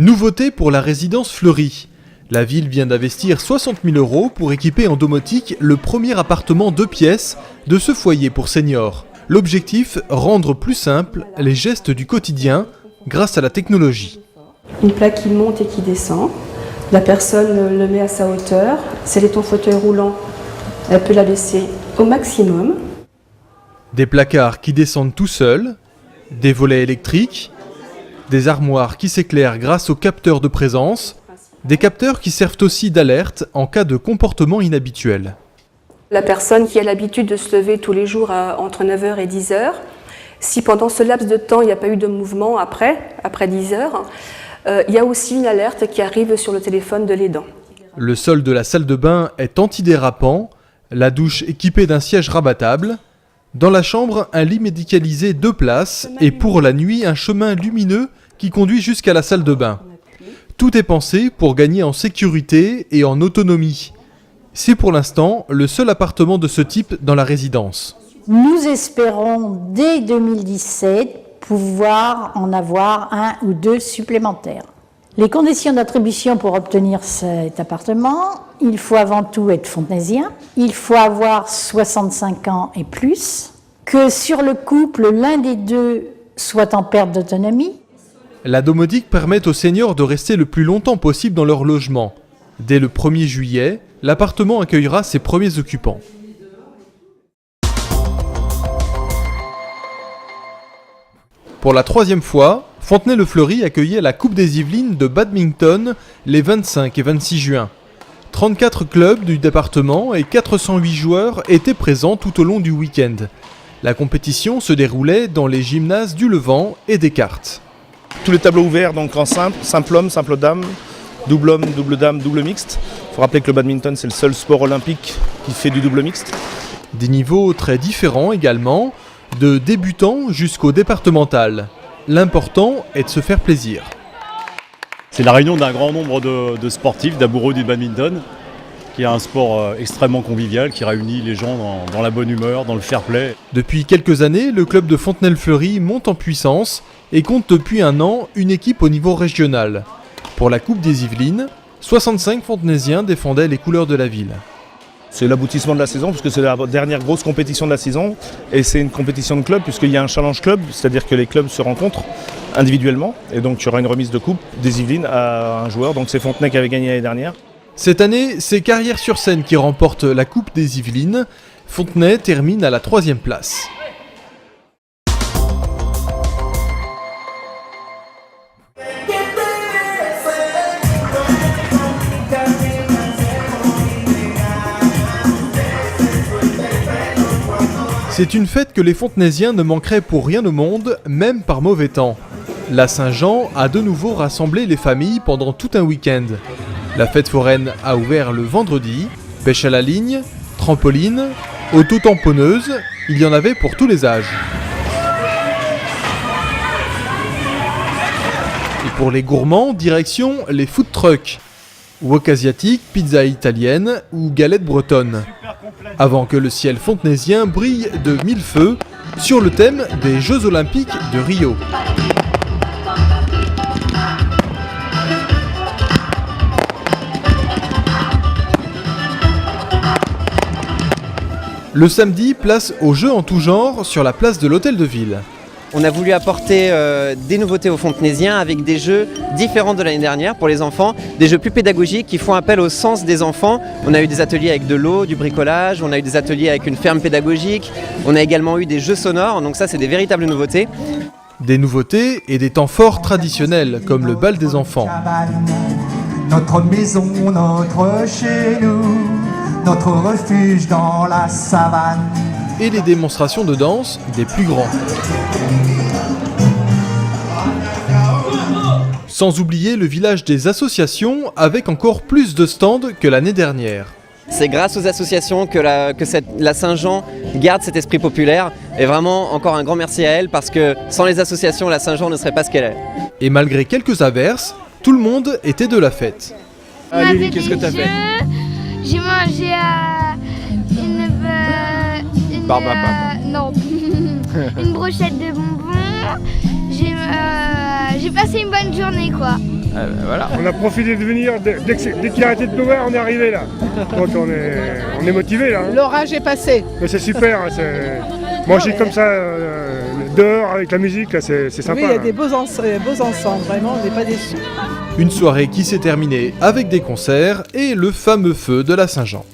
Nouveauté pour la résidence Fleury. La ville vient d'investir 60 000 € pour équiper en domotique le premier appartement 2 pièces de ce foyer pour seniors. L'objectif, rendre plus simples les gestes du quotidien grâce à la technologie. Une plaque qui monte et qui descend. La personne le met à sa hauteur. Si elle est en fauteuil roulant, elle peut la baisser au maximum. Des placards qui descendent tout seuls, des volets électriques, des armoires qui s'éclairent grâce aux capteurs de présence, des capteurs qui servent aussi d'alerte en cas de comportement inhabituel. La personne qui a l'habitude de se lever tous les jours entre 9h et 10h, si pendant ce laps de temps il n'y a pas eu de mouvement après 10h, il y a aussi une alerte qui arrive sur le téléphone de l'aidant. Le sol de la salle de bain est antidérapant, la douche équipée d'un siège rabattable. Dans la chambre, un lit médicalisé 2 places et pour la nuit, un chemin lumineux qui conduit jusqu'à la salle de bain. Tout est pensé pour gagner en sécurité et en autonomie. C'est pour l'instant le seul appartement de ce type dans la résidence. Nous espérons dès 2017 pouvoir en avoir 1 ou 2 supplémentaires. Les conditions d'attribution pour obtenir cet appartement, il faut avant tout être fontenaisien, il faut avoir 65 ans et plus, que sur le couple, l'un des deux soit en perte d'autonomie. La domotique permet aux seniors de rester le plus longtemps possible dans leur logement. Dès le 1er juillet, l'appartement accueillera ses premiers occupants. Pour la 3e fois, Fontenay-le-Fleury accueillait la Coupe des Yvelines de badminton les 25 et 26 juin. 34 clubs du département et 408 joueurs étaient présents tout au long du week-end. La compétition se déroulait dans les gymnases du Levant et des Cartes. Tous les tableaux ouverts donc en simple, simple homme, simple dame, double homme, double dame, double mixte. Il faut rappeler que le badminton c'est le seul sport olympique qui fait du double mixte. Des niveaux très différents également, de débutants jusqu'au départemental. L'important est de se faire plaisir. C'est la réunion d'un grand nombre de sportifs, d'amoureux du badminton, qui est un sport extrêmement convivial, qui réunit les gens dans la bonne humeur, dans le fair play. Depuis quelques années, le club de Fontenay-le-Fleury monte en puissance et compte depuis 1 an une équipe au niveau régional. Pour la Coupe des Yvelines, 65 Fontenaisiens défendaient les couleurs de la ville. C'est l'aboutissement de la saison puisque c'est la dernière grosse compétition de la saison et c'est une compétition de club puisqu'il y a un challenge club, c'est-à-dire que les clubs se rencontrent individuellement et donc il y aura une remise de coupe des Yvelines à un joueur, donc c'est Fontenay qui avait gagné l'année dernière. Cette année, c'est Carrières-sur-Seine qui remporte la Coupe des Yvelines. Fontenay termine à la 3e place. C'est une fête que les Fontenaisiens ne manqueraient pour rien au monde, même par mauvais temps. La Saint-Jean a de nouveau rassemblé les familles pendant tout un week-end. La fête foraine a ouvert le vendredi, pêche à la ligne, trampoline, auto-tamponneuse, il y en avait pour tous les âges. Et pour les gourmands, direction les food trucks. Wok asiatique, pizza italienne ou galette bretonne. Avant que le ciel fontenaisien brille de 1000 feux sur le thème des Jeux Olympiques de Rio. Le samedi, place aux jeux en tout genre sur la place de l'Hôtel de Ville. On a voulu apporter des nouveautés aux Fontenaisiens avec des jeux différents de l'année dernière pour les enfants, des jeux plus pédagogiques qui font appel au sens des enfants. On a eu des ateliers avec de l'eau, du bricolage, on a eu des ateliers avec une ferme pédagogique, on a également eu des jeux sonores, donc ça c'est des véritables nouveautés. Des nouveautés et des temps forts traditionnels comme le bal des enfants. Notre maison, notre chez nous, notre refuge dans la savane. Et les démonstrations de danse des plus grands. Sans oublier le village des associations avec encore plus de stands que l'année dernière. C'est grâce aux associations que la Saint-Jean garde cet esprit populaire et vraiment encore un grand merci à elle parce que sans les associations, la Saint-Jean ne serait pas ce qu'elle est. Et malgré quelques averses, tout le monde était de la fête. Ah, Lily, qu'est-ce que t'as fait? J'ai mangé une brochette de bonbons. J'ai passé une bonne journée quoi. Voilà. On a profité de venir, dès qu'il a arrêté de pleuvoir, on est arrivé là. Donc on est motivé là. Hein. L'orage est passé. Mais c'est super, manger comme ça dehors avec la musique, là, c'est sympa. Oui, il y a des beaux ensembles, vraiment, on n'est pas déçus. Une soirée qui s'est terminée avec des concerts et le fameux feu de la Saint-Jean.